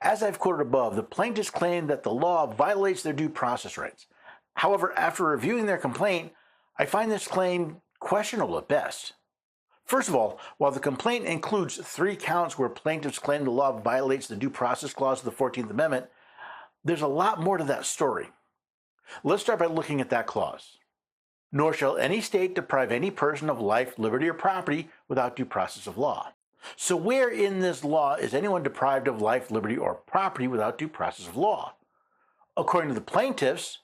As I've quoted above, the plaintiffs claim that the law violates their due process rights. However, after reviewing their complaint, I find this claim questionable at best. First of all, while the complaint includes 3 counts where plaintiffs claim the law violates the Due Process Clause of the 14th Amendment, there's a lot more to that story. Let's start by looking at that clause. Nor shall any state deprive any person of life, liberty, or property without due process of law. So where in this law is anyone deprived of life, liberty, or property without due process of law? According to the plaintiffs,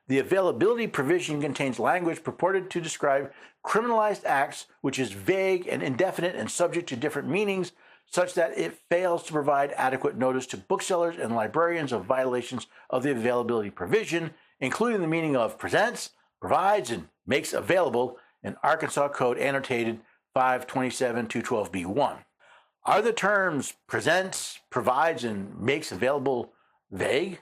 the availability provision contains language purported to describe criminalized acts which is vague and indefinite and subject to different meanings, such that it fails to provide adequate notice to booksellers and librarians of violations of the availability provision, including the meaning of presents, provides, and makes available in Arkansas Code annotated 527-212b1. Are the terms presents, provides, and makes available vague?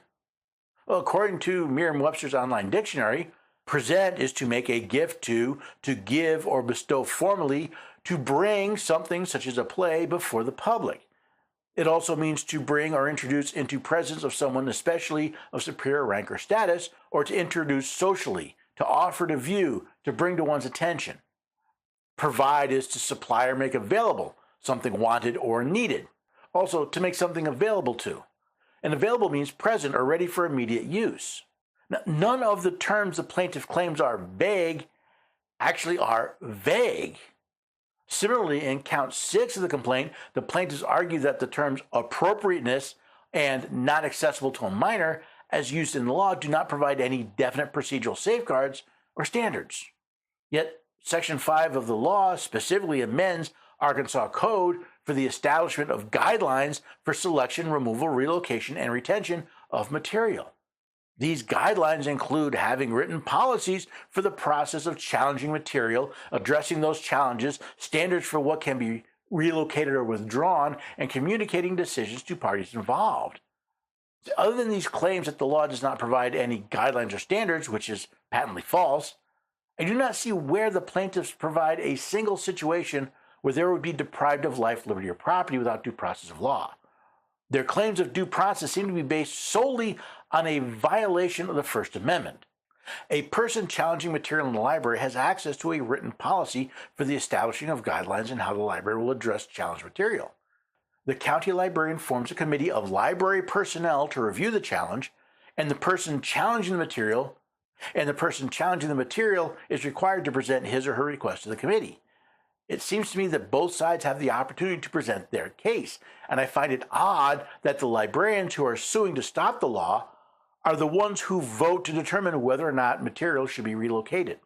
Well, according to Merriam-Webster's online dictionary, present is to make a gift to give or bestow formally, to bring something such as a play before the public. It also means to bring or introduce into presence of someone especially of superior rank or status, or to introduce socially, to offer to view, to bring to one's attention. Provide is to supply or make available, something wanted or needed. Also, to make something available to. And available means present or ready for immediate use. Now, none of the terms the plaintiff claims are vague actually are vague. Similarly, in count 6 of the complaint, the plaintiffs argue that the terms appropriateness and not accessible to a minor, as used in the law, do not provide any definite procedural safeguards or standards. Yet, Section 5 of the law specifically amends Arkansas Code for the establishment of guidelines for selection, removal, relocation, and retention of material. These guidelines include having written policies for the process of challenging material, addressing those challenges, standards for what can be relocated or withdrawn, and communicating decisions to parties involved. Other than these claims that the law does not provide any guidelines or standards, which is patently false, I do not see where the plaintiffs provide a single situation where there would be deprived of life, liberty, or property without due process of law. Their claims of due process seem to be based solely on a violation of the First Amendment. A person challenging material in the library has access to a written policy for the establishing of guidelines on how the library will address challenged material. The county librarian forms a committee of library personnel to review the challenge, and the person challenging the material is required to present his or her request to the committee. It seems to me that both sides have the opportunity to present their case, and I find it odd that the librarians who are suing to stop the law are the ones who vote to determine whether or not material should be relocated.